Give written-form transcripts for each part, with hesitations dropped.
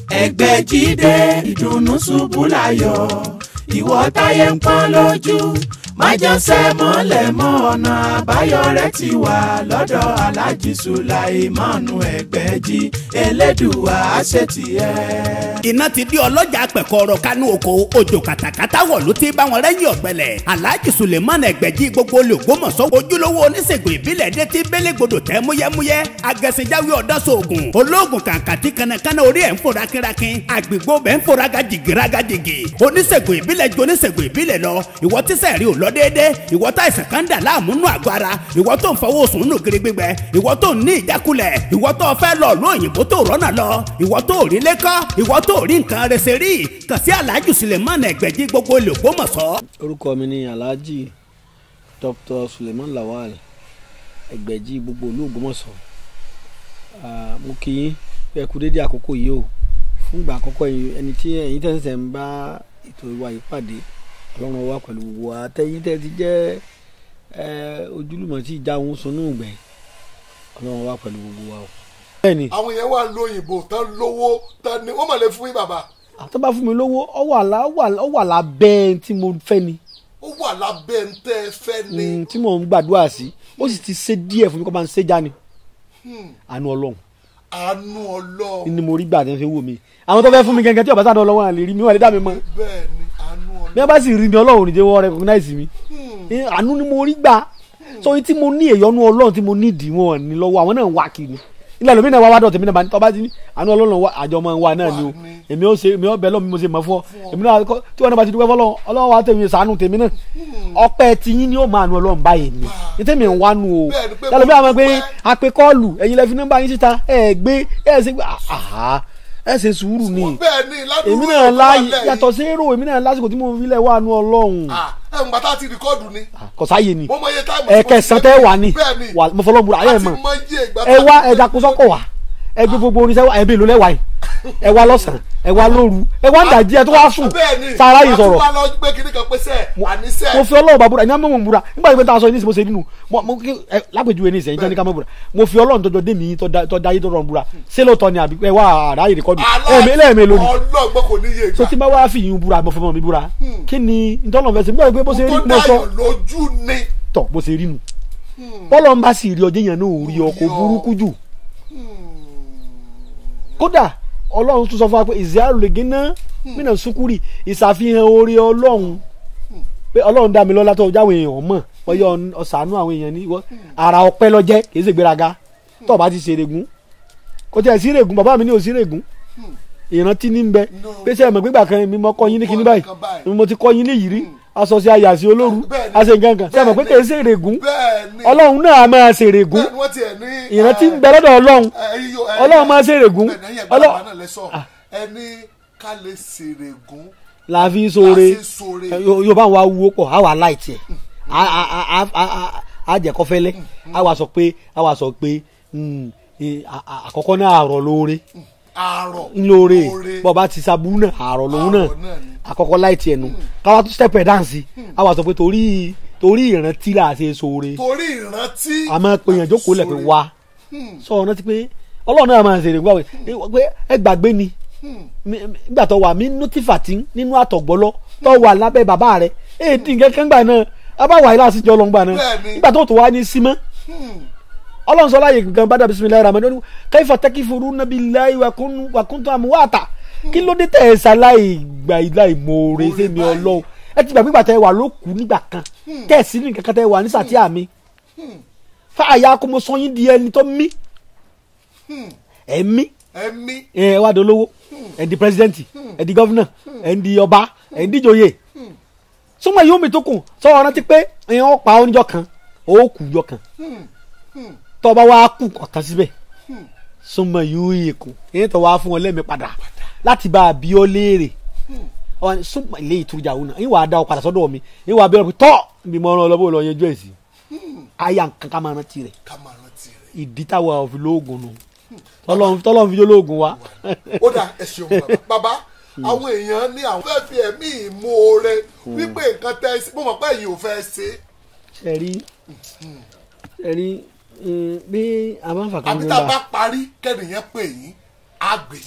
Ẹgbẹ́jídé ìdùnnú ṣubú láyọ̀ ìwọ táyé ń pọ́n lójú májànsẹ́ mọ́lẹ̀ mọ́ ọ̀nà àbáyọ rẹ̀ ti wà lọ́dọ̀ Alhaji Sulaimanu Ẹgbẹ́jí Elédùà àṣetìẹ́. Iná ti di ọlọ́jà pẹ̀kọ́rọ̀ kánú oko òjò kàtàkàtà wọ̀ ló ti bá wọn rẹ́yìn ọ̀gbẹ́lẹ̀. Alhaji Sulaimanu Ẹgbẹ́jí gbogbo l'Ògbómọ̀ṣọ́ ojúlówó oníṣègùn ìbílẹ̀ dé ti bélégbodò tẹ́ múyẹ́múyẹ́ agẹ̀sìnjáwé ọ̀dọ́sọ̀ọ̀gùn olóògùn kàǹkàtì kanakana orí ẹ̀ ń fò rákínrákín àgbègbè bẹ̀ ń fò rágàjìgì oníṣègùn ìbílẹ̀ ju oníṣègùn ìbílẹ̀ lọ ìwọ tíṣẹ̀ rí ò lọ déédéé ìwọ tá ìsàn kan dà láàmú nù àgọ́ ara ìwọ tó ń fọwọ́ sùn nù kiri gbígbẹ ìwọ tó ń ní ìjákulẹ̀ ìwọ tó fẹ́ lọ lóyìnbó tó rọ́nà lọ ìwọ tó rí lẹ́kọ́ ìwọ tó rí nǹkan rẹ̀ ṣe rí kàn sí Alhaji Sulaimanu Ẹgbẹ́jí gbogbo l'Ògbómọ̀ṣọ́. Orúkọ mi ni Alhaji Dr. Suleiman Lawal Ẹgbẹ́jí gbogbo l'Ògbómọ̀ṣọ́. Mo kí yín ẹ kú dédé àkókò yìí o fún ìgbà àkọ́kọ́ yìí ẹni tí ẹ̀yin tẹ̀sẹ̀ ń bá ètò ìwà yìí pàdé Ọlọ́run wà pẹ̀lú gbogbo àtẹ̀yìn tẹ̀ ti jẹ́ ojúlùmọ̀ tí ìjà òun sunú ìgbẹ́ Ọlọ́run wà pẹ̀lú gbogbo wa o. Àwọn yẹn wà lóyìnbó tán lówó tán ni wọ́n mà lè fún yín bàbá. Àtọ́ bá fún mi lówó ọ wà lábẹ́ tí mo fẹ́ ni. Ó wà lábẹ́ ń tẹ́ ẹ fẹ́ ni. Tí mò ń gbàdúrà sí ó sì ti ṣe díẹ̀ fún mi kó máa ń ṣe já ni. Àánú Ọlọ́run. Àánú Ọlọ́run. Ni mo rí gbà tí wọ́n fi wò mí. Àwọn tó fẹ́ fún mi gẹ́gẹ́ tí ọ̀bá sáà lọ́wọ́ àlè rí mi wọ́n lè dá mi mọ́. Bẹ́ẹ̀ni àánú Ọlọ́run. Bí wọ́n bá sì rí mi Ọlọ́run ò ní jẹ́ wọ́n recognize mi. Àánú ni mo rí gbà. So tí mo ní èyọ́nú Ọlọ́run tí mo ní ìdí wọn ní lọ́wọ́ àwọn náà ń wá kiri. Ilé ẹlòmíì náà wá dọ̀tí mi náà bá ní tọ́ bá ti ní àánú Ọlọ́run wá àjọ ọmọ wa náà ni o. Èmi ó bẹ̀ lọ́ọ̀ mi mo ṣe mọ̀ fún ọ. Èmi náà tí wọ́n náà bá ti dúpẹ́ fọlọ́run Ọlọ́run wa tẹ̀mí ṣàánú tèmi náà. Ọpẹ́ tiyín ni ó máa nu Ọlọ́run báyìí ni. Ní tèmi ń wá nu o. Ẹlòmíì àwọn pé àpè kọ́ọ̀lù ẹ̀yin lẹ fi nọ́mbà yín síta ẹ ṣe sùúrù ni èmi náà láyé yàtọ̀ sí èrò èmi náà lásìkò tí mo fi lẹ̀ wà nù Ọlọ́run. ẹ ń bàtà ti rìkọ́dù ni. Kò sáyé ni ẹ kẹsàn-án tẹ́ wà ní mo fọlọ́ múra ayé mọ̀ ẹ wá ẹ dàkú sọ́kọ̀ wá ẹ gbé gbogbo oníṣẹ́ ẹ bí ìlú lẹ́wà yìí ẹ wá lọ́sàn-án ẹ wá lóru ẹ wá ń dàjí ẹ tó wá sùn sára yìí sọ̀rọ̀ mo fi Ọlọ́run bá búra ìyá mọ̀ mọ̀ búra nígbà tí mo sọ ní ìsìn mo ṣe nínú lápèjúwe ní ìsìn ìjọ ní ká mọ̀ búra mo fi Ọlọ́run tọjọ́ dé mi tó dáyé tó rọrùn búra ṣé lóòótọ́ ni àbí ẹ wá àráyè rìkọ́dù ẹ̀ẹ́mẹ́ lónìí so tí n bá wá fi ìyún búra mo fẹ́ mọ̀ mi búra kí ni ntọ́nà fẹ́ sẹ́ nígbà pé bó ṣe rí mo sọ tọ̀ bó ṣe rí nu bọ́lọ̀ ń bá sì rí ọjọ́ yẹn náà ò rí ọkọ̀ burúkú jù kódà Ọlọ́run tún sọ fún wa pé ìzíàrò lè gíná mìíràn sukuri ìṣàfihàn oore Ọlọ́run pé Ọlọ́run dá mi lọ́lá tó jáwé èèyàn mọ̀ ọyọ ọ̀sánú àwọn èèyàn ní ara ọpẹ́ lọ́jẹ́ kì í ṣe gbéraga tó o bá ti ṣe règún kò tí ẹ̀ sí règún bàbá mi ní ò sí règún ìrántí ní bẹ pé sẹ́ mọ̀ gbígbà kan mi mọ́ kọ́ yín ní kíní báyìí mo ti kọ́ yín ní yìí rí aṣọ sí ayà sí olóru àṣẹ nǹkan sẹ́ mọ̀ pé kì í ṣe règún Ọlọ́run náà máa ṣe règún ìrántí ń bẹ lọ́dọ̀ Ọlọ́run máa ṣe règún ẹni ká lè ṣe règún la fi sóore yóò bá wa wúwo pọ̀ àwa láìtì ẹ̀ àjẹkọ́fẹ́lẹ́ àwa sọ pé àkọ́kọ́ náà àrọ̀ lóore lóore bọba ti sabu náà àrọ̀ lòun náà àkọ́kọ́ láìtì ẹnu káwa tó step dáǹsì àwa sọ pé torí ìrántí là á ṣe sóore torí ìrántí àmọ́ pé yẹn jókòó lẹ̀ pé wá sọ ọ̀nà ti pé Ọlọ́run náà máa ń ṣèrè gbàgbé pé ẹ gbàgbé ni nígbà tó wà mí nótífàtì nínú àtọ̀gbọ́lọ́ tó wà lábẹ́ bàbá rẹ̀ èdè kẹ́kẹ́ gbà náà abáwá ilé àtijọ́ lọ gbà náà nígbà tó wà ní símọ́ Ọlọ́run sọ láàyè gan bàdà bisimilayi rahman kaifa takfuruna billahi wa kuntum amwata kí ló dé tẹ̀ ẹ́ sáláì gbà láì mọ̀ọ́rẹ́ sẹ́mi Ọlọ́run ẹ ti gbàgbé gbàtẹ́ wà lókù nígbà kan tẹ̀ sí ní kankan tẹ̀ wà ní sàtíà mi fa àyà kó mo sọ yín di ẹni tó mí ẹ̀mí ẹ wá dolówó ẹ di pírẹsidẹ́ǹtì ẹ di gọ́fúnà ẹ di ọba ẹ di ìjòyè súnmọ́ yóò mi tó kù sọ wọn rántí pé ẹ̀yàn ọ̀pá oníjọ kan ó kù jọ kan tọ́ba wa kù ọ̀tá síbẹ̀ súnmọ́ yóò yè kù ẹ̀yìn tó wá fún ọ lẹ́mìí padà láti bá a bí ọ léèrè súnmọ́ ilé ìtura òun náà ìwà dá ọ padà sọ́dọ̀ mi ìwà bẹ́ẹ̀ tọ́ bí mo rán ọ lọ́bọ̀ lọ yẹn jọ èsì àyà nǹkan ká máa rántí rẹ̀ ìdí táwa òfin lóògùn nù tọ́lọ́run fi jó lóògùn wa. ó dà ẹ ṣeun bàbá àwọn èèyàn ní àwọn fẹ́ẹ́ fi ẹ̀mí ìmoore wípé nǹkan tẹ́ ẹ sí mo mọ̀ pé ẹ̀yin ò fẹ́ ṣe. ṣẹ̀rí bí a máa ń fà kán àbí tá a bá parí kẹ́nìyàn pè yín á gbé.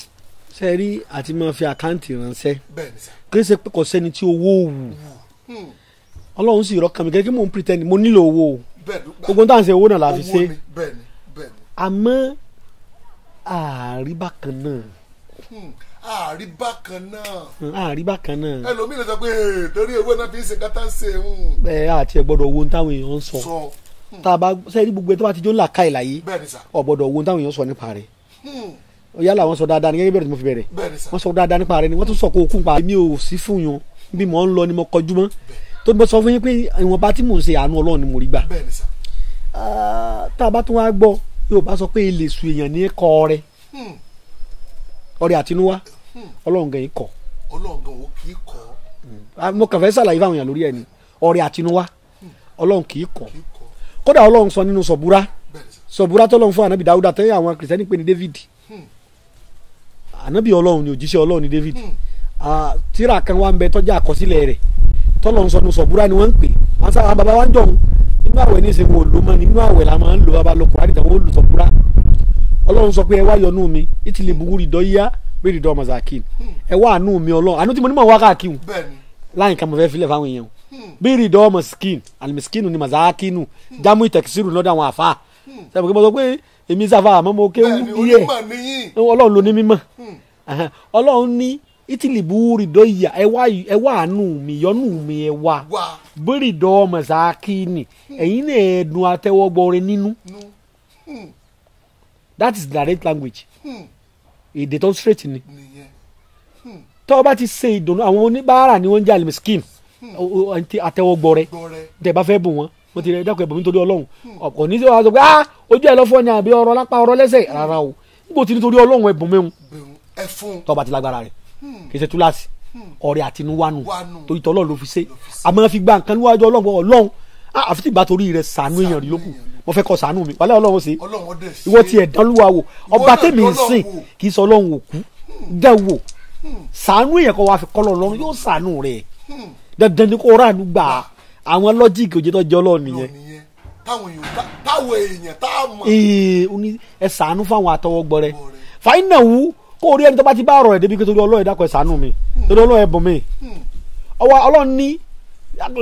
sẹ́rí àti máa fi àkáǹtì ránṣẹ́ bẹ́ẹ̀ ni sà. kì í ṣe pé kò sẹ́ni tí owó wù ọlọ́run sì rọ́ọ̀kan mi kẹ́kẹ́ mò ń pretend mo nílò owó gbogbo tá à ń ṣe owó náà la fi ṣe àmọ́ àríbákan náà. àríbákan náà. ẹlòmíì lè sọ pé torí owó náà fi ń ṣe kátà ń ṣe. ẹ àti ẹ gbọ́dọ̀ owó táwọn èèyàn ń sọ tá a bá sẹ́rí gbogbo ẹ tó bá ti jó ńlá ká ìlàyé ọ gbọ́dọ̀ owó táwọn èèyàn sọ nípa rẹ̀ yálà wọ́n sọ dáadáa ní gẹ́gẹ́ bẹ̀rẹ̀ tí mo fi bẹ̀rẹ̀ wọ́n sọ dáadáa nípa rẹ̀ ni wọ́n tún sọ kó o kún pa mi ò sí fún yan bí mo ń lọ ni mo kọjú mọ́ tó bọ́ sọ fún yín pé ìwọ̀nba tí mò ń ṣe àánú Ọlọ́run ni mo rí gbà tá a bá tún wá gbọ́ yóò bá sọ pé ilé su èèyàn ní kọ́ rẹ̀ ọrẹ àtinúwá Ọlọ́run gan yìí kọ́ mo kàn fẹ́ ṣàlàyé fáwọn èèyàn lórí ẹ̀ ni ọrẹ àtinúwá Ọlọ́run kì í kọ́ kódà Ọlọ́run sọ nínú sọ̀búrà tọ́lọ́run fún ànábì Dáúdà tẹ́yìn àwọn kìrìsìtẹ́nì pè ní David ànábì Ọlọ́run ni òjíṣẹ́ Ọlọ́run ni David tíra kan wà ń bẹ tọ́jà àkọsílẹ̀ rẹ̀ tọ́lọ́run sọ nínú sọ̀búrà ni wọ́n ń pè wọ́n sábà bàbá wa ń jọ̀hún nínú àwẹ̀ ní ìsìnkú olómọ nínú àwẹ̀ la máa ń lo bàbá lọkùnrin àdìtàn wọn ó lù sọ̀búrà Ọlọ́run sọ pé ẹ wá yọ́nú mi ìtìlẹ̀ buhuri dọ́yà bẹ́ẹ̀ dọ́ mazakin ẹ wá àánú mi Ọlọ́run àánú tí mo ní mọ̀ wá káàkiri láyìn kan mo fẹ́ filẹ̀ fáwọn èèyàn bẹ́ẹ̀ dọ́ maskin alimiskin ni mazakinu jamu ìtẹ̀kísírù lọ́dọ̀ àwọn àfa sẹ́mi kí mo sọ pé èmi sáfà àmọ́ mo kéwú díẹ̀ Ọlọ́run ló ní mímọ́ Ọlọ́run ní ìtìlì buhuri dọ́yà ẹ wá àánú mi yọ́nú mi ẹ wá bẹ́ẹ̀ dọ́ mazakini ẹ̀yin náà ẹ̀dùn àtẹwọ́gbọ́rin nínú that is direct language èdè tó straight ni tó o bá ti ṣe ìdùnnú àwọn oníbàárà ni wọ́n ń jẹ́ alimiskin àtẹwọ́gbọ́rẹ́ tẹ̀ bá fẹ́ bù wọ́n mo ti rẹ̀ dákọ̀ ẹ̀bùn mi nítorí Ọlọ́run ọ̀pọ̀ ní sọ́wọ́n sọ pé ojú ẹ̀ lọ́fọ́ ni àbí ọ̀rọ̀ lápá ọ̀rọ̀ lẹ́sẹ̀ rárá o níbo ti nítorí Ọlọ́run ẹ̀bùn mẹ́hun tó o bá ti lágbára rẹ̀ kì í ṣe túláàsì ọ̀rẹ́ àtinúwánu torí tọ́lọ́ ló fi ṣe àmọ́ fi gba nǹkan níwájú Ọlọ́run àfi tí ìgbà torí rẹ̀ sànú èèyàn rí lókù mo fẹ́ kọ́ sànú mi wàlẹ́ Ọlọ́run ṣe ìwọ ti ẹ̀dán lúwa wò ọba tèmi ń sìn kì í sọ Ọlọ́run òkú dẹ́ wò sànú èèyàn kọ́ wa fi kọ́ lọ́run yóò sànú rẹ̀ dandan ni kò ránú gbà àwọn lọ́jíìkì òjì tó jẹ́ Ọlọ́run nìyẹn. táwọn èèyàn tá a mọ̀. ẹ sànú fáwọn àtọwọ́gbọ rẹ fàáyín náà wú kó o rí ẹni tó bá ti bá ọ̀rọ̀ ẹ̀ débi pé torí Ọlọ́run dákọ̀ ẹ̀ sànú mi torí Ọlọ́run ẹ̀ bùn mi Ọlọ́run ní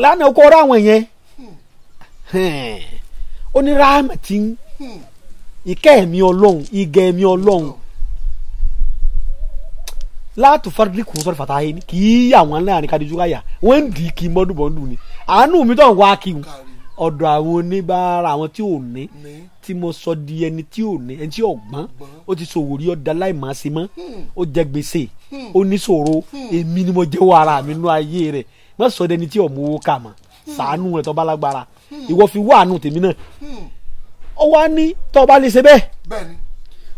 lánàá kó rá àwọn yẹn ó ní ráàmàtí ìkẹ́ ẹ̀mí Ọlọ́run ìgẹ̀ ẹ̀mí Ọlọ́run láti fárúdì kò sọ̀rọ̀ fàtàyè ni kì í àwọn láàrin kadiju káyà wọ́n ń dì í kì í mọ́dúnmọ́dún ni àánú mi tó ń wá kí n ọ̀dọ̀ àwọn oníbàárà àwọn tí ò ní tí mo sọ di ẹni tí ò ní ẹni tí ò gbọ́n ó ti sòwò rí ọ̀dà láìmọ̀ sí mọ́ ó jẹ gbèsè ó ní ṣòro èmi ni mo jẹ́wọ́ ara mi nínú ayé rẹ̀ má sọ dẹni tí ò mú owó kà mọ́ sàánú rẹ̀ tó bá lágbára ìwọ fi wá àánú tèmi náà ó wá ní tó bá lè ṣe bẹ́ẹ̀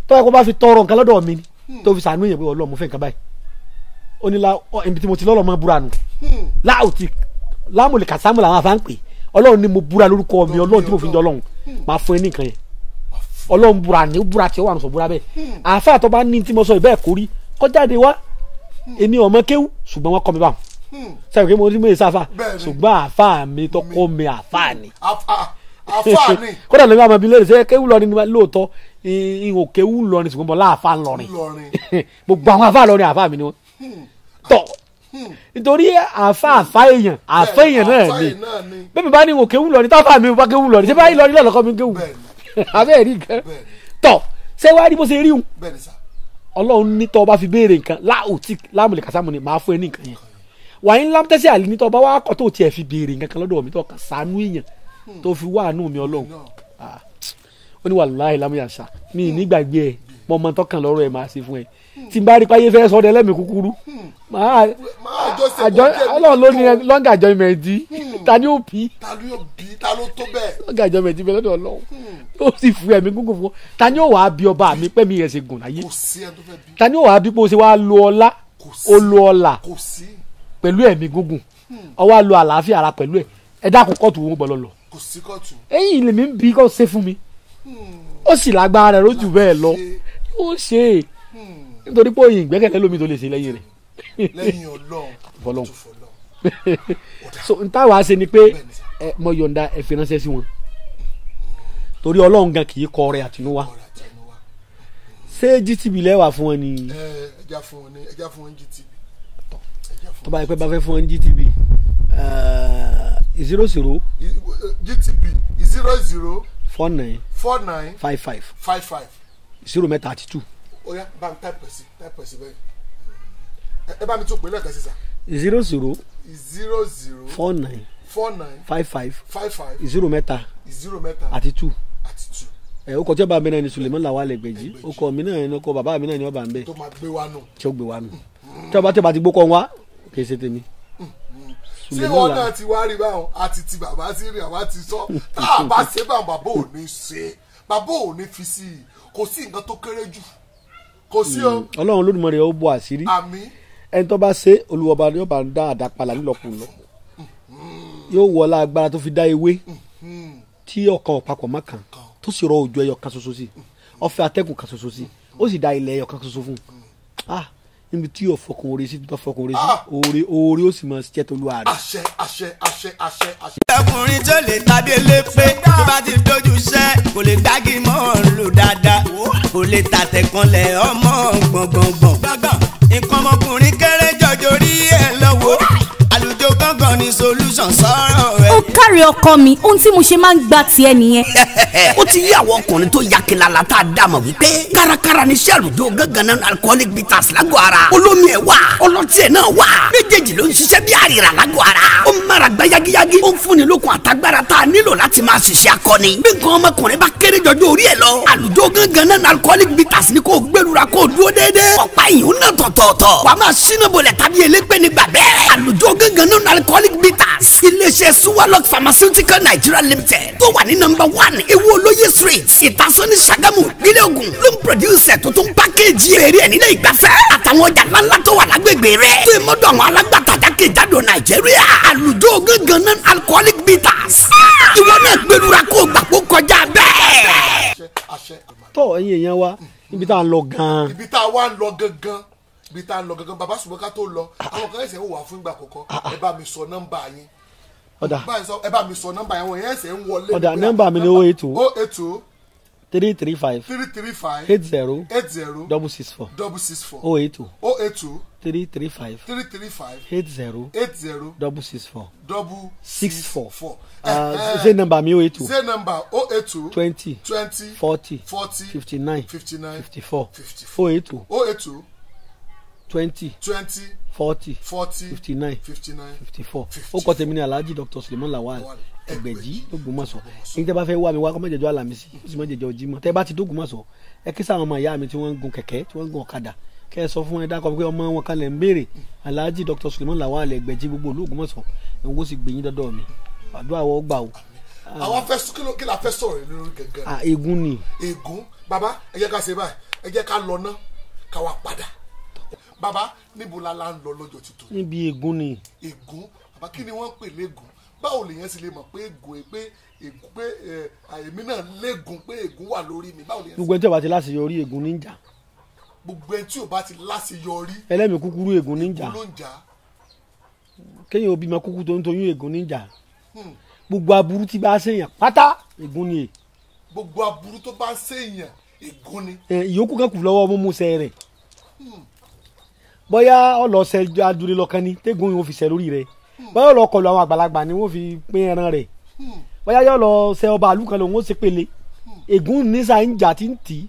tó yẹ kó bá fi tọrọ nǹkan lọ́dọ̀ mi tó fi sàánú yẹn pé Ọlọ́run mo fẹ́ nǹkan báyìí ó ní ibi tí mo ti lọ́lọ́ mọ́ búra nù láòtì láàmúlẹ̀ kàsámù làwọn afá ń pè Ọlọ́run ni mo búra lórúkọ mi Ọlọ́run tí mo fi ń jọ Ọlọ́run máa fún ẹ ní nǹkan yẹn Ọlọ́run búra ní búra tí ó wà nù sọ búra bẹ́ẹ̀ àáfà tó bá ní tí mo sọ ìbẹ́ẹ̀ kórí kọjáde wá èmi ọmọ kéwú ṣùgbọ́n wọ́n kọ́ mi báwọn sẹ́yìn kí mo ní mọ̀ sáfà ṣùgbọ́n àáfà mi tó kọ́ mi àáfà ni kódà lómi àmọ́ abilé ṣe kéwú lọ ni lóòótọ́ ìhò kéwú lọ ni ṣùgbọ́n bọ́ láàfà ńlọrin gbogbo àwọn àáfà lọrin àáfà mi ni wọ́n tọ̀ nítorí àáfà èèyàn náà ni bẹ́ẹ̀ mi bá ní ìhò kéwú lọ ni táfà mi bá kéwú lọ ni ṣé báyìí lọ ni lọ́lọ́kọ́ mi kéwú abẹ́ rí nǹkan tọ̀ ṣé wàá rí bó ṣe rí un Ọlọ́run ní tọ́ bá fi béèrè nǹkan láòtí láàmúlẹ̀ kàsámù ni màá fún ẹ ní nǹkan yẹn wàá ń lámtẹ́sí àlè ní tọ́ bá wá kọ́ tó tiẹ̀ fi béèrè nǹkan kan lọ́dọ̀ mi tó kà sànú èèyàn tó fi wá àánú mi Ọlọ́run ó ní wàláhì lámúyàṣá mi nígbàgbé ẹ mọ ọmọ tọkàn lọ́rọ̀ ẹ máa ṣe fún ẹ tí n bá rí páyé fẹ́ sọ́dọ̀ ẹlẹ́mìí kúkúrú Ọlọ́run ló ní lọ́ngà enjoyment ta ni ó bí ta ló tó bẹ́ẹ̀ lọ́ngà enjoyment bẹ́ẹ̀ lọ́dọ̀ Ọlọ́run ó sì fún ẹ̀mí gúngùn fún ta ni ó wàá bí ọba mi pẹ́mi rẹ̀ ṣe gùn láyé ta ni ó wàá bí pé o ṣe wàá lo ọlá o lo ọlà pẹ̀lú ẹ̀mí gúngùn ó wá lo àlàáfíà ara pẹ̀lú ẹ̀ ẹ dákun kóòtù wọn gbọ́dọ̀ lọ ẹ̀yìn lèmi ń bí kó ṣe fún mi ó sì lágbára rẹ̀ lójú bẹ́ẹ̀ lọ ó ṣe nítorí pé òyìn ìgbẹ́kẹ̀lé lómi tó lè ṣe lẹ́yìn rẹ̀ lẹ́yìn Ọlọ́run so n táwa ṣe ni pé mo yọ̀ǹda ẹ fi ránṣẹ́ sí wọn torí Ọlọ́run gan kì í kọ ọrẹ àtinúwá ṣé GTB lẹ́wà fún wọn ni. ẹja fún wọn GTB. tó bá yẹ pé bá fẹ́ fún wọn ní GTB 00 GTB 00 49 49 55 55 0 mẹ́ta àti 2. ó yá bá mi type sí bẹ́ẹ̀ ẹ bá mi tún pè lẹ́ẹ̀kan sí sà. 00 49 55 55 0 mẹ́ta àti 2. ó kọ tí ọba mi náà ni Suleiman Lawal Ẹgbẹ̀jí ó kọ mi náà ni ó kọ bàbá mi náà ni ọba ń bẹ tó máa gbé wa nù tí ó gbé wa nù tí ọba tí ọba ti gbókọ wá kì í ṣe tèmi. ṣé wọn náà ti wá rí báwọn àti ti bàbá sí rí àwa ti sọ tá a bá ṣe báwọn bàbá ò ní ṣe bàbá ò ní fi sí i kò sí nǹkan tó kéré jù kò sí o. Ọlọ́run Olódùmarè ó bò àṣírí ẹni tó bá ṣe olùwọba yóò bá ń dá àdápalà nílọkulọ yóò wọlá agbára tó fi dá ewé tí ọkàn ọ̀pápọ̀ má kàn tó sì rọ òjò ẹyọ kan ṣoṣo sí ọ̀fẹ́ atẹ́gùn kan ṣoṣo sí ó sì dá ilẹ̀ ẹyọ kan ṣoṣo fún níbi tí yóò fọkàn oore sí tó fọkàn oore sí oore ó sì máa ṣiṣẹ́ tó lù àárẹ̀. àṣẹ. ọkùnrin tó lè tàbí elépe tó bá ti dojú iṣẹ́ kò lè dági mọ́ lò dáadáa kò lè tàtẹ̀kànlẹ̀ ọmọ gbọ̀ngbọ̀ngbọ̀n nǹkan ọmọkùnrin kéré jọjọ rí ẹ lọ́wọ́ àlùjọ gángan ni solution sọ̀rọ̀ ẹ. ó kárí ọkọ mi ohun tí mo ṣe máa ń gbà tiẹ̀ nìyẹn. ó ti yí àwọn ọkùnrin tó yakilala tá a dá mọ̀ wípé kárakára ni iṣẹ́ àlùjọ gángan náà alcoholic bitters lágọ̀ ara olómi ẹ̀ wà ọlọ́tí ẹ̀ náà wà méjèèjì ló ń ṣiṣẹ́ bí àrìrà lágọ̀ ara ó ń mára gbá yagiyagi ó ń fúnni lókun àtagbára tá a nílò láti máa ṣiṣẹ́ akọni bí nǹkan ọmọkùnrin bá kéré jọjọ orí ẹ̀ lọ àlùjọ gángan náà alcoholic bitters ni kò gbẹlura kò dúró déédéé ọ̀pá ìyún náà tọ̀tọ̀ọ̀tọ̀ wàá máa ṣínà bolẹ̀ tàbí elépè nígbà bẹ́ẹ̀ àlùjọ gángan náà alcoholic bitters iléeṣẹ́ Suwalok Pharmaceutical Nigeria Limited tó wà ní number 1 ewu olóye street ìtasọ́ni Ṣàgámù nílẹ̀ Ògùn ló ń produce tó tún pákéjì èrè ẹ̀ nílẹ̀ ìgbafẹ́ àtàwọn ọjà ńláńlá tó wà lágbègbè rẹ̀ tó ìmọ̀dọ̀ àwọn alágbàtàjà kejìdó Nàìjíríà àlùjọ gángan náà alcoholic bitters ìwọ náà gbẹlura kó gbà kó kọjá bẹ́ẹ̀. tó ẹ̀yin èèyàn wa ibi tá a lọ gan-an. ibi tá a wá ń lọ gangan bàbá ṣùgbọ́n ká tó lọ àwọn kan ẹ̀sẹ̀ ń wà fún ìgbà àkọ́kọ́ ẹ bá mi sọ nọ́mbà yín ẹ bá mi sọ nọ́mbà yẹn wọ̀nyẹn ẹ̀sẹ̀ ń wọlé. ọ̀dà nọ́mbà mi ni 082 335 335 80 80 664 664 082 335 80 664 64 ṣe nọ́mbà mi 082 ṣe nọ́mbà 082 20 40 59 54 082 20 40 59 54 ó kọ́ tèmi ní Alhaji Dr. Suleiman Lawal Ẹgbẹ̀jí l'Ógbómọ̀ṣọ́ ẹ̀yin tẹ́ bá fẹ́ wá mi wá kọ́ mẹ́jẹ̀jọ́ Àlàmísì ó sì mẹ́jẹ̀jọ́ Jímọ̀ tẹ́ bá ti d'Ógbómọ̀ṣọ́ ẹ kí sáwọn ọmọ ìyá mi tí wọ́n ń gun kẹ̀kẹ́ tí wọ́n ń gun ọ̀kadà kẹ́ ẹ sọ fún ẹ dákọ̀ pé ọmọ wọn kan lẹ̀ ń béèrè Alhaji Dr. Suleiman Lawal Ẹgbẹ̀jí gbogbo l'Ógbómọ̀ṣọ́ ẹ̀ ń wó sì gbẹ̀yìn dọ́dọ̀ mi àdúrà wọ́n gbà o. àwọn afẹ́ kí la fẹ́ sọ̀rọ̀ lórí gẹ́gẹ́. ègún ni. ègún bàbá ẹ jẹ́ ká ṣe báyìí ẹ jẹ́ ká lọ ná ká wá padà bàbá níbo la ń lọ lọ́jọ́ tuntun. níbi ègún ni. ègún bàbá kí ni wọ́n ń pè légún báwo lèèyàn sì lè mọ̀ pé ègún pé èmi náà légún pé ègún wà lórí mi báwo lèèyàn. gbogbo ẹni tí ó bá ti láṣeyọrí ègún ní ń jà. gbogbo ẹni tí ó bá ti láṣeyọrí. ẹlẹ́mìí kúkúrú ègún ní ń jà. ègún ló ń jà. kéèyàn òbí máa kúkú tó ń toyún ègún ní ń jà. gbogbo aburú tí bá ṣèyàn pátá ègún ni. gbogbo aburú tó bá ṣèyàn ègún ni. ìyókù kan kù lọ́wọ́ mímúṣẹ rẹ̀ bóyá ọlọsẹ adúlé lọkàn ni tẹgùn yìí wọ́n fi ṣe lórí rẹ̀ bóyá ọlọkọlù àwọn àgbàlagbà ni wọ́n fi pín ẹran rẹ̀ bóyá yọ lọ ṣe ọba àlù kan lòun ó ṣe pele ègún nísà ń jà tí ń tì í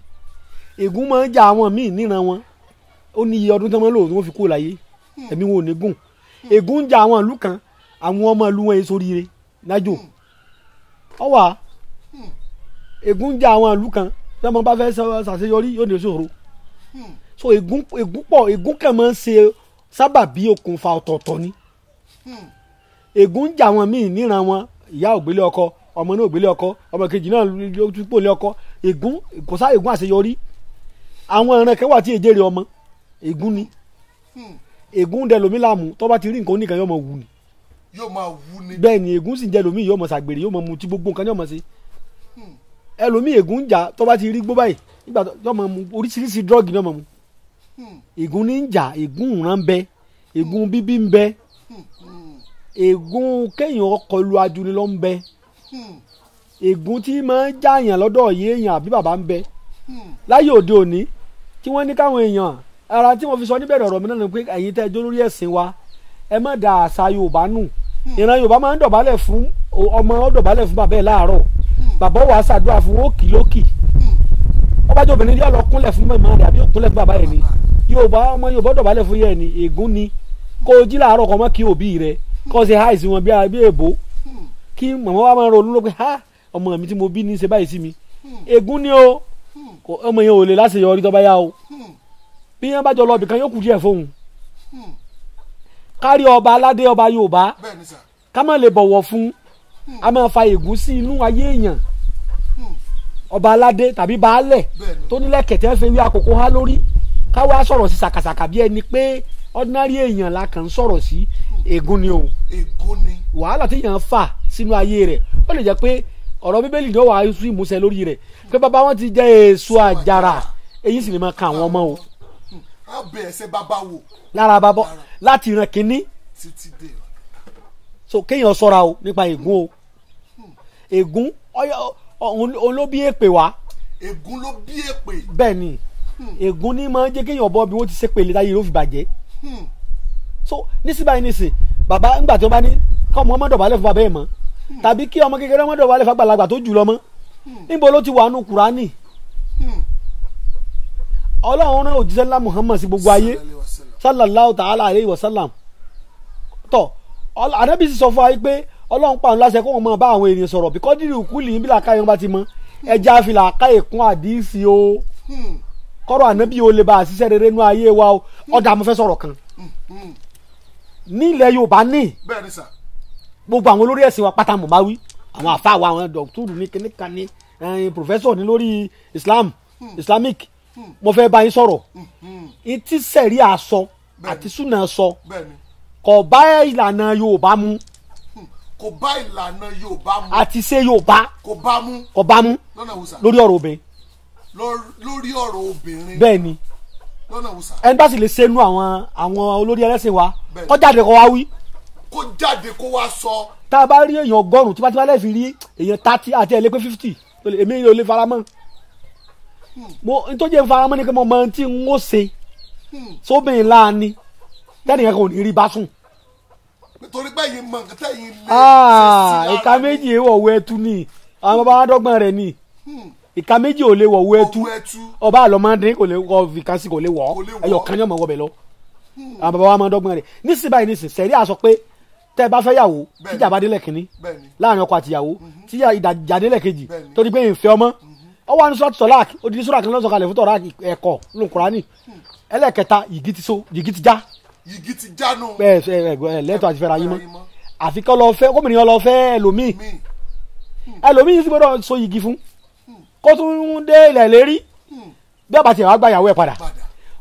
ègún máa ń jà àwọn míì níran wọn ó ní iye ọdún tí wọ́n lò wọ́n fi kú láyé ẹ̀mí wọn ò ní gùn ègún ń jà àwọn ìlú kan àwọn ọmọ ìlú wọn èso rire nájò ọwà ègún ń jà àwọn ìlú kan tí wọ́n bá fẹ́ ṣàṣeyọrí yóò ní ìṣòro so ègún pọ̀ ègún kàn máa ń ṣe sábàbí okùnfà ọ̀tọ̀ọ̀tọ̀ ni ègún ń jà wọn míì níran wọn ìyá ògbélé ọkọ ọmọ náà ògbélé ọkọ ọmọ kejì náà ló tún pò lé ọkọ ègún kò sá ègún àṣeyọrí àwọn ìran kẹwàá tí èjèrè ọmọ ègún ni ègún dẹ lómi láàmú tó bá ti rí nǹkan oníkan yóò máa wù ni bẹ́ẹ̀ ni ègún sì ń jẹ lómi yóò máa ṣàgbèrè yóò máa mutí gbogbo nǹkan yóò máa ṣe ẹlòmíì ègún ń jà tó bá ti rí gbó báyìí nígbà tó yóò máa mu oríṣiríṣi drọ́ọ̀gì náà máa mu ègún ní ń jà ègún ìran bẹ ègún bíbí ń bẹ ègún kéèyàn kọlu ajuni ló ń bẹ ègún tí máa ń jàyàn lọ́dọ̀ yéèyàn àbí bàbá ń bẹ láyé òde òní tí wọ́n ní káwọn èèyàn ara tí wọ́n fi sọ níbẹ̀rẹ̀ ọ̀rọ̀ mi náà ni pé ẹ̀yin tẹ́ jó lórí ẹ̀sìn wa ẹ má da àṣà Yorùbá nù ìran Yorùbá máa ń dọ̀bálẹ̀ fún ọmọ ó dọ̀bálẹ̀ fún bàbá ẹ̀ láàárọ̀ bàbá wa ṣàdúrà fún òkì lókì wọ́n bá jẹ́ obìnrin yóò lọ kúnlẹ̀ fún màmá rẹ̀ àbí kúnlẹ̀ fún bàbá ẹ̀ ni ọmọ Yorùbá dọ̀bálẹ̀ fún yẹ̀ ni ègún ni kó o jí láàárọ̀ kọ́ mọ́ kí òbí rẹ̀ kọ́ ọ ṣe háìsì wọn bí èbó kí màmá wa máa ronú ló pé ha ọmọ mi tí mo bí ní ṣe báyìí sí mi ègún ni o ọmọ yẹn ò lè láṣeyọrí tó bá yá o bí yẹn bá jọ lọ ibìkan yóò kù díẹ̀ fóun kárí ọba aládé ọba Yorùbá ká má lè bọ̀wọ̀ fún a máa fa ègún sí inú ayé èèyàn ọba aládé tàbí baálẹ̀ tó nílẹ̀ kẹ̀tẹ́ fẹ́ wí àkókò há lórí ká wá sọ̀rọ̀ sí sàkàsàkà bí ẹni pé ordinary èèyàn la kàn ń sọ̀rọ̀ sí ègún ni o wàhálà tí èèyàn fà sínú ayé rẹ̀ ó lè jẹ́ pé ọ̀rọ̀ bíbélì ni ó wà á sún ìmúṣẹ lórí rẹ̀ pé bàbá wọn ti jẹ́ èso àjàrà èyí sì lè máa kan àwọn ọmọ o. a bẹ̀ ẹsẹ̀ bàbá wò. lára bàbá láti ìran kínní. so kéèyàn ṣọ́ra o nípa ègún o ègún òun ló bí èpè wá. ègún ló bí èpè. bẹ́ẹ̀ ni ègún ní máa ń jẹ́ kéèyàn bọ́ bí wọ́n ti ṣe pèlè táyé ló fi bàjẹ́. so nísìbáyìí nísìn bàbá ńgbà tí wọ́n bá ní kọ́ ọmọ ọmọdé ọ̀bálẹ̀ fún bàbá ẹ̀ mọ́ tàbí kí ọmọ kékeré ọmọdé ọ̀bálẹ̀ fún àgbàlagbà tó jù lọ mọ́ níbo ló ti wà nù Kùránì. Ọlọ́run rán òjíṣẹ́ ńlá Muhammad sí gbogbo ayé sallallahu ta'ala alayhi wa sallam tọ́ Ànábì sì sọ fún wa pé Ọlọ́run pa òun láṣẹ kó wọn máa bá àwọn ènìyàn sọ̀rọ̀ bíkọ́ dìrì òkú lì ń bí làákàyè wọn bá ti mọ ẹja àfìlà àkáyè kún àdìsí o kọ́rọ̀ Ànábì o lè ba àṣìṣe rere nú ayé wa o ọ̀dà mo fẹ́ sọ̀rọ̀ kan ní ilẹ̀ Yorùbá ní gbogbo àwọn olórí ẹ̀sìn wa pátá mọ̀ bá wí àwọn àfáà wa àwọn dọ̀túrù ní kíníkà ní pòfẹ́sọ̀ ní lórí Islamic mo fẹ́ bá yín sọ̀rọ̀ ìtí sẹ̀rí àsọ àti súnà sọ kò bá ìlànà Yorùbá mu kò bá ìlànà Yorùbá mu àti ṣe Yorùbá kò bá mu lórí ọ̀rọ̀ obìnrin lórí ọ̀rọ̀ obìnrin bẹ́ẹ̀ ni ẹni bá sì lè ṣe nú àwọn olórí ẹlẹ́sìn wa kó jáde kó wá wí kó jáde kó wá sọ. tá a bá rí èèyàn 100 tí wọ́n fi rí èèyàn 30 àti ẹ̀lẹ́pẹ́ 50 èmi ò lè faramọ́ mo n tó jẹ́ faramọ́ ni pé mo mọ tí n ó ṣe sóbìnrin láàánú tẹ́nìyàn kò ní rí bá sùn. nítorí pé yìí mọ nǹkan tẹ́yìn lé. ìka méjì wọ̀wọ́ ẹtu ni àwọn bàbá wa dọ́gbọ́n rẹ̀ ni ìka méjì ò lè wọ̀wọ́ ẹtu ọba àlọ́mọdé kò lè wọ fìkànsì kò lè wọ̀ ẹyọ kan ní ọmọ wọbẹ̀ lọ àwọn bàbá wa máa dọ́gbọ́n rẹ̀ nísìnyí báyìí nísìnyí sẹ̀rí àsọ pé tẹ́ ẹ bá fẹ́ yàwó tíjà bá délẹ̀ kínní láàrin ọkọ àtìyàwó tíjà ìdàjà délẹ̀ kejì torí pé ìfẹ́ ọmọ ọ wà ní sọ́ọ̀tì sọ́lák odidi sọ́ọ̀rà kan lọ́sọ̀ kalẹ̀ fún tọ́ra ẹ̀kọ́ ló ń Kùránì ẹlẹ́ẹ̀kẹta yìgì ti já yìgì ti já nù. lẹ́tọ̀ àti fẹ́ra yín mọ́ àfi kọ́ lọ fẹ́ gómìnà lọ fẹ́ ẹlòmíì yìí sì gbọ́dọ̀ so yìgì fún kó tún dé ilẹ̀ lérí bí ọba tiẹ̀ wá gba ìyàwó ẹ̀ padà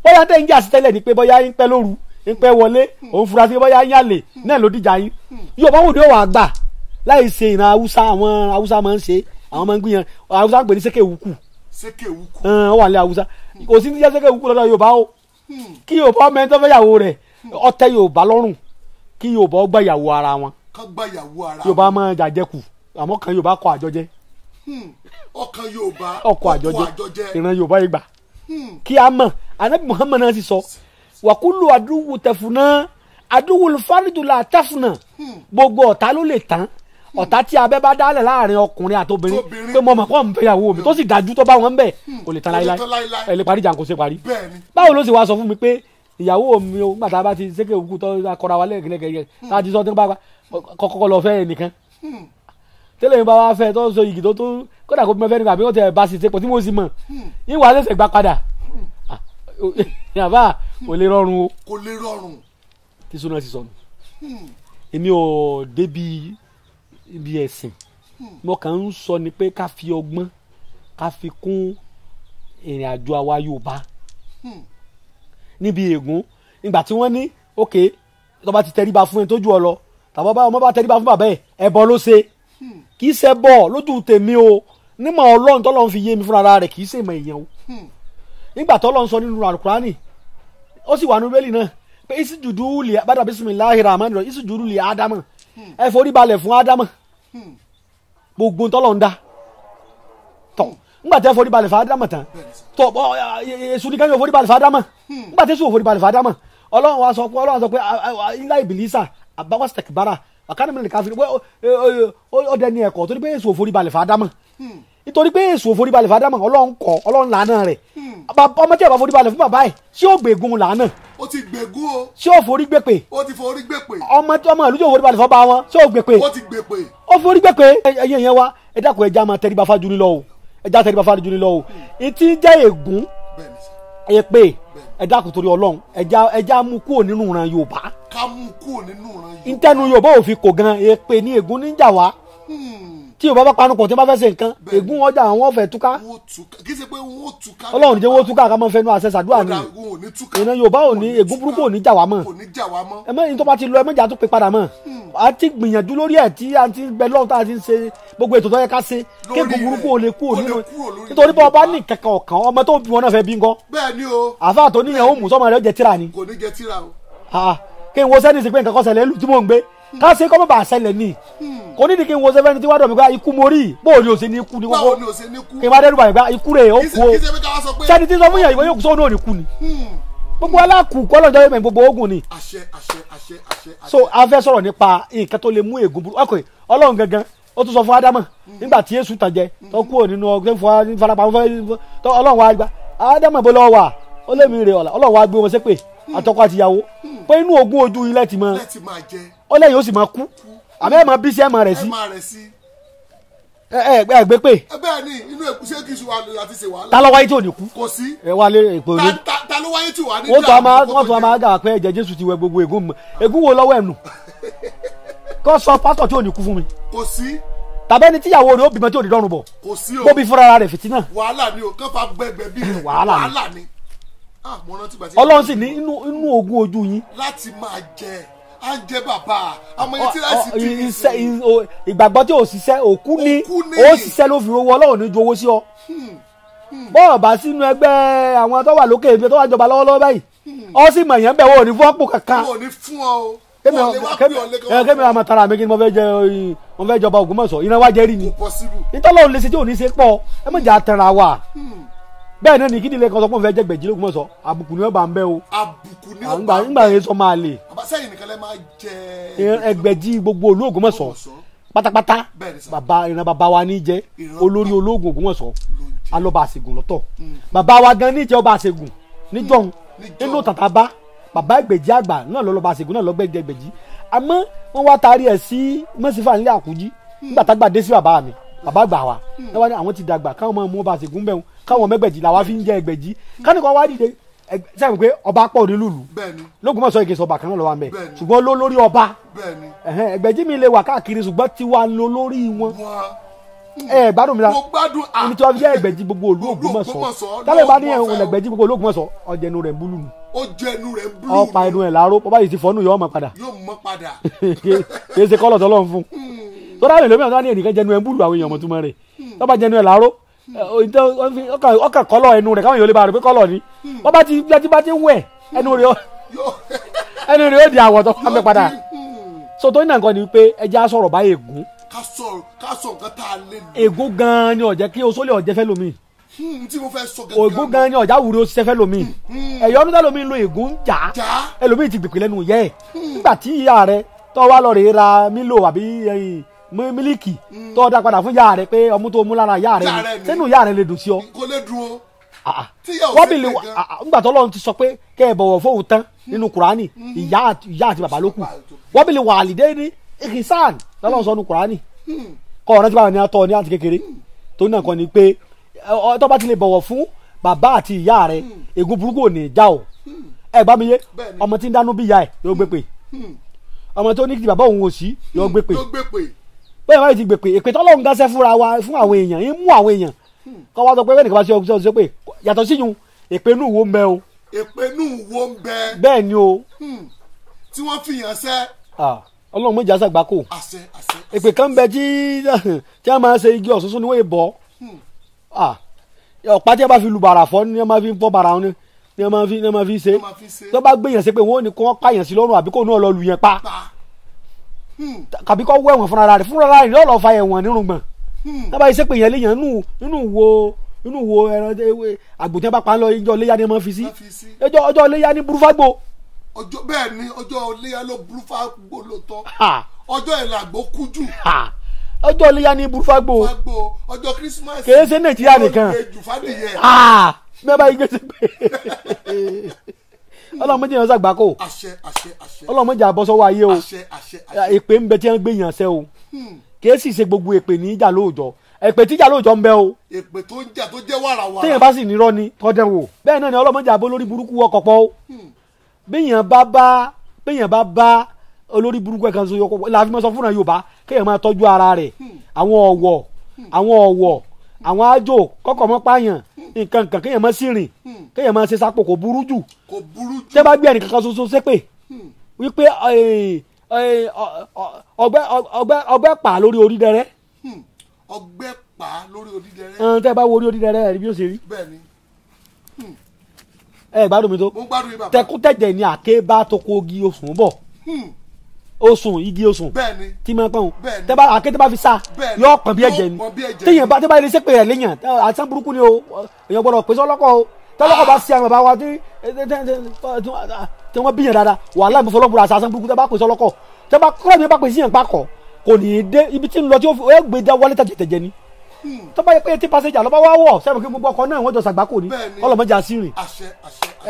bóyá tẹ́ ń jà sí tẹ́lẹ̀ ni pé bóyá ń pẹ́ lóru ń pẹ́ wọlé òun fura sí bóyá ń yàlè náà ló dìjà yín yóò bá wù ní òwà gbà láì ṣe ìran Haúsá àwọn Haúsá máa ń ṣe àwọn máa ń gbìyàn Haúsá ń pè ní sékè wúkù ó wà ní Haúsá kò sí ní jẹ́ sékè wúkù lọ́dọ̀ Yorùbá o kí Yorùbá ọmọ ẹni tó fẹ́ yàwó rẹ̀ ọtẹ Yorùbá lọ́rùn kí Yorùbá gbà yàwó ara wọn Yorùbá máa jàjẹkù àmọ́ kan Yorùbá kọ àjọjẹ ọkàn Yorùbá ọkọ àjọjẹ ìran Yorùbá yìí gbà kí a mọ̀ Ànábì Muhammad náà sì sọ wàkúlù àdúwù tẹ̀fúnà àdúwù fárídùlà tẹ̀fúnà gbogbo ọ̀tá ló lè tán ọ̀tá tí abẹ́ bá dálẹ̀ láàrin ọkùnrin àtobìnrin pé mo mọ̀ kọ́ ń fẹ́ yàwó mi tó sì dájú tó bá wọn bẹ̀ kò lè tán láíláí ẹ lè parí jà kó ṣe parí. báwo ló sì wá sọ fún mi pé ìyàwó mi o gbàtà bá ti ṣéke òkú tó kọra wa lẹ́ẹ̀kẹ́lẹ́kẹ́ láti sọ tó bá kọ́kọ́ lọ fẹ́ ẹnìkan tẹ́lẹ̀ mi bá wá fẹ́ tó so igi tó kódà kó bí mo fẹ́ nígbà bí wọ́n tẹ̀ bá sì ṣe pọ̀ tí mo sì mọ̀ ìwà lẹ́sẹ̀ gbá padà yàrá kò lè rọrùn o kò lè rọrùn tí sọ́nà ti sọnù èmi ò débi ibi ẹ̀sìn mo kàn ń sọ ni pé ká fi ọgbọ́n ká fi kún ìrìn àjò àwa Yorùbá níbi ègún nígbà tí wọ́n ní òkè tó bá ti tẹríba fún ẹni tó jù ọ lọ tàbí ọmọ bá tẹríba fún bàbá ẹ̀ ẹbọ ló ṣe kì í ṣe bọ̀ lójú tèmi o nímọ̀ Ọlọ́run tọ́lọ́run fi yé mi fúnra rẹ̀ kì í ṣe ìmọ̀ èèyàn o nígbà tọ́lọ́run sọ nínú Al-Qur'ani ó sì wà ní bẹ́ẹ̀lì náà pé ìsìjùdú lè bàdà bismillahir rahmanir rahim ìsìjùdú lè ádámà ẹ forí balẹ̀ fún ádámà gbogbo tọ́lọ̀ ń dá tọ̀ ńgbà tẹ́ forí balẹ̀ fàádámà tán tó èṣù ní kẹ́yìn forí balẹ̀ fàádámà ńgbà tẹ́ sùn forí balẹ̀ fàádámà ọlọ́run wa sọ pé ilá ìbìlísà àbáwá sẹ̀kìbára àkànnì mìíràn káfíń ó dẹni ẹ̀kọ́ torí pé èṣù forí balẹ̀ fàádámà nítorí pé èṣù forí balẹ̀ fàádámà ọlọ́run làánà rẹ̀ ọmọ tí ẹ bá forí balẹ̀ fún bàbá ẹ̀ ṣé ó gbẹ̀gùn làánà ó ti gbẹ̀gùn o ṣé ó forí gbẹ̀pẹ̀ ó ti forí gbẹ̀pẹ̀ ọmọ ìlú tí ó forí balẹ̀ fọ́ bá wọn ṣé ó gbẹ̀pẹ̀ ó ti gbẹ̀pẹ̀ ó forí gbẹ̀pẹ̀ ẹ̀yẹ yẹn wa ẹ dákun ẹja máa tẹríba fájú ní lọ o ẹja tẹríba fájú ní lọ o ìtí jẹ́ ègún èpè ẹ dákun torí Ọlọ́run ẹja mú kúrò nínú ìran Yorùbá ká mú kúrò nínú ìran Yorùbá ntẹnu Yorùbá ò fi kò gan èpè ní ègún níjà wá tí Yorùbá bá panupọ̀ tí wọ́n bá fẹ́ ṣe nǹkan ègún ọjà àwọn fẹ́ túká kì í ṣe pé wọ́n túká Ọlọ́run jẹ́ wọ́n túká ká máa fẹnu àṣẹ ṣàdúrà ní ìran Yorùbá ò ní ègún burúkú ò ní jà wá mọ́ ẹ mọ́ ní tó bá ti lọ ẹ mọ́jà tó pe padà mọ́ a ti gbìyànjú lórí ẹ̀ tí a ti gbẹ lọ́wọ́ tá a ti ń ṣe gbogbo ètò tó yẹ ká ṣe kéègùn burúkú ò lè kú ò nínú nítorí bá ọba ní kankan ọ̀kan ọmọ tó bí wọn náà fẹ́ bí nǹkan bẹ́ẹ̀ ni o àfa tó níyàn ó mú sọmọ rẹ jẹ tíra ni kò ní jẹ tíra o kí n wo sẹ́ni sí pé nǹkan kan ṣẹlẹ̀ lù tí mò ń gbé ká ṣe kọ́ mọ̀ bá ṣẹlẹ̀ ní kò ní di kí n wo sẹ́fẹ́ni tí wàá dọ̀ mí pé ikú mo rí bóò ni o ṣe ní ikú ní kókó kí n bá dẹ́rù bàyẹ̀ pé ikú rẹ̀ ó kú o sẹ́ni tí sọ fún yàn ìwé yóò kú sóhun náà ní kú ni gbogbo aláàkú kọ́lọ́jọ́ yẹn gbogbo ogun ni so a fẹ́ sọ̀rọ̀ nípa nǹkan tó lè mú ègún burú ọkọ̀ Ọlọ́run gangan ó tún sọ fún Ádámù nígbà tí Èṣù tàn jẹ tó kúrò nínú ọgbẹ́ fún farapamọ́ Ọlọ́run wa gba Ádámù bó lọ́wọ́ wà ó lè mí rè Ọlọ́run wa gbé wọn ṣépè àtọkọ àtìyàwó pé inú ogún ojú ilẹ̀ ti mọ ó lẹ́yìn ó sì máa kú àmọ́ ẹ̀ máa bí sí ẹ̀ máa rẹ̀ sí ẹ gbé pé. bẹ́ẹ̀ ni inú èkúsẹ́ kì í ṣe wàhálà láti ṣe wàhálà. ta ló wáyé tí ò ní kú. kò sí. ẹ wá lé èpò ní. ta ló wáyé tí wà ní. wọ́n tún máa dà pé ẹ̀jẹ̀ Jésù ti wẹ gbogbo ègún mi ègún wo lọ́wọ́ ẹ̀ nù. kó sọ pásítọ̀ tí ò ní kú fún mi. kò sí. tàbẹ́ni tíyàwó rẹ̀ ó bímọ tí ò ní dọ́rùn bọ̀. kò sí o. bóbi fúnra rẹ̀ fìtínà. wàhálà ni o kán fa gbẹgbẹ bí rẹ. wàhálà ni. Ọlọ́run sì ní inú ogún ojú yín. láti máa jẹ à ń jẹ bàbá àmọ́ yẹn tí láìsí tí ní ìgbàgbọ́ tí ò ṣiṣẹ́ òkú ni ó ṣiṣẹ́ ló fi owó Ọlọ́run ní ju owó sí ọ. bọ́ọ̀ bá sínú ẹgbẹ́ àwọn tó wà lókè ibi tó wà jọba lọ́wọ́lọ́wọ́ báyìí ọ sì mọ̀ yẹn bẹ̀ wọ́n ò ní fún ọ̀pọ̀ kankan. wọ́n ò ní fún ọ o. kémi àmọ́ tara mi kí ni mo fẹ́ jọba Ògbómọ̀ṣọ́ iná wá jẹ́ rí ni. nítorí òun lè ṣe tí ò ní ṣe pọ̀ ẹ mọ̀ jà tẹ̀ra wa bẹ́ẹ̀ náà ní kí nílé kan sọ pé òun fẹ́ jẹ́ gbẹ̀jì l'Ógbómọ̀ṣọ́ àbùkù ni wọ́n bá ń bẹ́ o. àbùkù ni wọ́n bá ń bẹ́ nígbà yẹn sọ máa lè. àbáṣẹ́yìn nìkan lẹ́ máa jẹ ẹgbẹ̀jì gbogbo olú Ògbómọ̀ṣọ́ pátápátá ìran bàbá wa ní jẹ́ olórí ológun Ògbómọ̀ṣọ́ alọ́ba àṣegùn lọ́tọ̀ bàbá wa gan ní jẹ́ ọba àṣegùn níjọ́hun nínú tàtàbá bàbá ẹgbẹ̀jì àgbà náà lọ́lọ́ba àṣegùn náà lọ́gbẹ́ ẹgbẹ̀jì àmọ́ wọ́n wá taari ẹ̀ sí mọ́sífà nílé Àkújí nígbà tá gbà dé sí bàbá mi bàbá gbà wá lọ́wọ́ ní àwọn ti dàgbà káwọn máa mú ọba àṣegùn bẹ́ẹ̀ káwọn mẹ́gbẹ̀jì làwa fi ń jẹ ẹgbẹ̀jì kánìkan wá dìde sẹ́yìn pé ọba pọ̀ ní lùlù l'Ógbómọ̀ṣọ́ ìkẹsọ̀ ọba kan náà lọ́wọ́ àmẹ́ ṣùgbọ́n ló lórí ọba ẹgbẹ̀jì mi lè wà káàkiri ṣùgbọ́n tiwa ló lórí wọn gbádùn mi la ibi tí wọ́n fi jẹ́ ẹgbẹ̀jì gbogbo olú Ògbómọ̀ṣọ́ tálẹ̀ bá ní ẹ̀hún ẹgbẹ̀jì gbogbo olú Ògbómọ̀ṣọ́ ọjẹ́nu rẹ̀ ń búlù nù ọ̀pá ẹnu ẹ̀ láàárọ̀ bọ́bá yìí ti fọ́nù yọ ọmọ padà kì í ṣe kọ́lọ̀ tọ́lọ́ fún tó dáhùn ìlú mìíràn tó ní ẹnìkan jẹnu ẹ̀ ń búlù àwọn èèyàn ọmọtúmọ̀ rẹ̀ tọ́ba jẹnu ẹ̀ láàárọ̀ ọkà kọ́lọ̀ ẹnu rẹ̀ káwọn èèyàn lè bá rẹ̀ pé kọ́lọ̀ ni bọ́bá ti bá ti wẹ̀ ẹnu rẹ̀ ó di àwọ̀ tó fún mi padà so tó ní nǹkan ni pé ẹja sọ̀rọ̀ bá ègún ká sọ nǹkan tá a lé ní. ègún gan ni ọ̀jẹ̀ kí oṣó lè ọ̀jẹ̀ fẹ́ lomi. tí mo fẹ́ sọ gẹ́gẹ́. ègún gan ni ọ̀já wúri ó ṣiṣẹ́ fẹ́ lomi. ẹ̀yọ́ ọdún tẹ́ lomi ń lo ègún ń jà ẹlòmíì ti gbèpè lẹ́nu yẹ́ ẹ̀. nígbà tí ìyá rẹ tó wá lọ rè ra mílò àbí mílíkì tó dá padà fún ìyá rẹ pé ọmú tó mú lára ìyá rẹ ni sínú ìyá rẹ lè dùn sí ọ. kò lè dùn o. wọ́bìlì nígbà tó Ọlọ́run ti sọ pé kẹ́ ẹ bọ̀wọ̀ fóun tán nínú Kùránì ìyá àti bàbá ló kù wọ́bìlì wàlídé ní ìkìsàn lọ́lọ́run sọ nínú Kùránì kọ́ ọ̀rẹ́ tí báwọn ní atọ́ ní àti kékeré tó ní nǹkan ni pé tó bá ti lè bọ̀wọ̀ fún bàbá àti ìyá rẹ ègún burúkú ò ní já o ẹ bá mi yé ọmọ tí ń dánú bí ìyá ẹ yóò gbé pè ọmọ tó ní kí bàbá òun ò sí yóò gbé pè bẹ́ẹ̀ báyìí ti gbé pè èpè tọ́lọ́run gáṣẹ́ fúnra wa fún àwọn èèyàn ń mú àwọn èèyàn kọ́ wá sọ pé wẹ́nìkan bá ṣe ọṣọ pé yàtọ̀ sí yun èpè inú wo ń bẹ o. èpè inú wo ń bẹ. bẹ́ẹ̀ ni o. tí wọ́n fi yàn sẹ́. Ọlọ́run méjì àṣàgbà kò èpè kan bẹ tí a máa ṣe igi ọ̀ṣunṣun ni wọ́n yé bọ́ ọ̀pá tí a bá fi lu bàrà fọ́ ni a máa fi ń fọ́ bàrà wọn ni a máa fi ṣe tó bá gbé yàn sí pé wọ́n ní kó wọ́n pààyàn sí lọ́rùn àbí kó náà lọ lu yẹn pa kàbí kó wọ ẹ̀wọ̀n fúnra rẹ̀ yóò lọ fa ẹ̀wọ̀n nírùngbọ̀n tábà yìí ṣépè yẹn léyàn nínú wo inú wo ẹran àgbòtẹ́ bá pa lọ ìjọ léyà ni wọ́n fi sí ọjọ́ léyà ní burúfágbó. ọjọ́ bẹ́ẹ̀ ni ọjọ́ léyà ló burúfágbó ló tọ́ ọjọ́ ìlàgbó kú jù. ọjọ́ léyà ní burúfágbó ọjọ́ kírísímàsì kèé ṣe nàìjíríà nìkan mẹ́bàá yìí gbèsè pé ọlọ́mọdé yẹn ṣàgbákò ọlọ́mọdé àbọ̀sọ́wọ́ ayé o èpè ń bẹ tí wọ́n gbé yàn sẹ́ o kìí sì ṣe gbogbo èpè ní ìjà lóòjọ́ èpè tí ìjà lóòjọ́ ń bẹ o. èpè tó ń jà tó jẹ́ wàràwàrà. téèyàn bá sì nírọ́ ni tọ́dẹ̀ wò bẹ́ẹ̀ náà ni ọlọ́mọdé àbọ̀ lórí burúkú ọkọ̀ pọ̀ o béèyàn bá bá olórí burúkú ẹ̀kan so yọkọ̀ láàfin mọ́ sọ fúnra Yorùbá kéèyàn máa tọ́jú ara rẹ̀ àwọn ọ̀wọ̀ àwọn àjò kọ́kọ́ mọ́ pààyàn nǹkan kéèyàn máa sì rìn kéèyàn máa ṣe sápò kò burú jù tẹ́ bá gbé ẹnì kankan ṣoṣo ṣépè wípé ọgbẹ́ pa lórí Odídẹrẹ́. ọgbẹ́ pa lórí Odídẹrẹ́. tẹ́ bá wo orí Odídẹrẹ́ ẹ̀ rí bí ó ṣe rí. bẹ́ẹ̀ni. ẹ gbádùn mi tó. mo gbádùn yín bàbá. tẹkútẹ̀jẹ̀ ni àké bá tó kó igi osùn bọ̀. igi osùn. bẹ́ẹ̀ni. tí máa pọ́n o. bẹ́ẹ̀ni. tẹ́ bá àké tẹ́ bá fi sá. bẹ́ẹ̀ni. yóò pọ̀n bí ẹ̀jẹ̀ ni. téèyàn bá ilé sépè rẹ̀ léyàn àti burúkú ni o èèyàn gbọ́dọ̀ pèsè ọlọ́kọ̀ o tọ́lọ́kọ̀ bá sí àwọn bàbá wa tí wọ́n bíyàn dáadáa wàhálà ìmọ̀fọ́lọ́gbọ̀rọ̀ àṣà burúkú tẹ́ bá pèsè ọlọ́kọ̀ tẹ́ bá kọ́ ẹ̀mí bá pèsè yàn pakọ̀ kò ní í dé ibi tí ń lọ tí ó gbé dá wọlé tẹ̀jẹ̀ ni tó bá yẹ pé tí pàṣẹjà lọ́ba wá wọ̀ sẹ́wọ̀n kí gbogbo ọkọ̀ náà wọ́n jọ sàgbákò ní ọlọ́mọdé àṣírí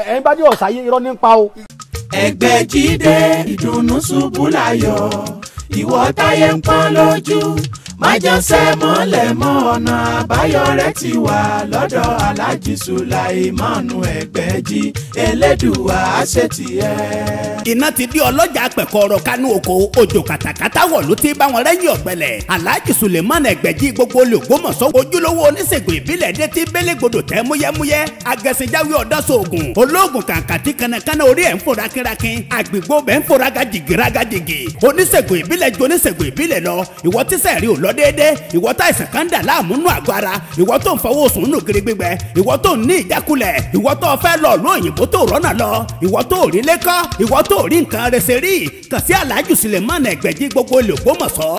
ẹ̀yin bá dé ọ̀sáyé irọ́ ní pa o. ẹgbẹ́ Jídé ìdùnnú ṣubú láyọ̀ ìwọ táyé ń pọ́n lójú májànsẹ́ mọ́lẹ̀ mọ́ ọ̀nà àbáyọ rẹ̀ ti wà lọ́dọ̀ Alhaji Sulaimanu Ẹgbẹ́jí Elédùà àṣetì ẹ̀. iná ti di ọlọ́jà pẹ̀kọ́rọ̀ kánú oko òjò kàtàkàtà wọ̀ ló ti bá wọn rẹ́yìn ọ̀gbẹ́lẹ̀ Alhaji Sulaimanu Ẹgbẹ́jí gbogbo Ògbómọ̀ṣọ́ ojúlówó oníṣègùn ìbílẹ̀ dé ti bélégbodò tẹ́ múyẹ́múyẹ́ agẹ̀sìnjáwé ọ̀dọ́sọ̀ọ̀gùn olóògùn kàǹkàtì kanakana orí ẹ̀ ń fò rákínrákín àgbègbè bẹ́ẹ̀ ń fò rágàjìgì oníṣègùn ìbílẹ̀ ju oníṣègùn ìbílẹ̀ lọ ìwọ tíṣẹ̀ rí ò lọ déédé ìwọ táìsàn kan dà láàmú nù àgọ́ ara ìwọ tó ń fọwọ́ sùn nù kiri gbígbẹ ìwọ tó ń ní ìjákulẹ̀ ìwọ tó fẹ́ lọ lóyìnbó tó rọ́nà lọ ìwọ tó rí lẹ́kọ́ ìwọ tó rí nǹkan rẹ̀ ṣe rí kàn sí Alhaji Sulaimanu Ẹgbẹ́jí gbogbo Ògbómọ̀ṣọ́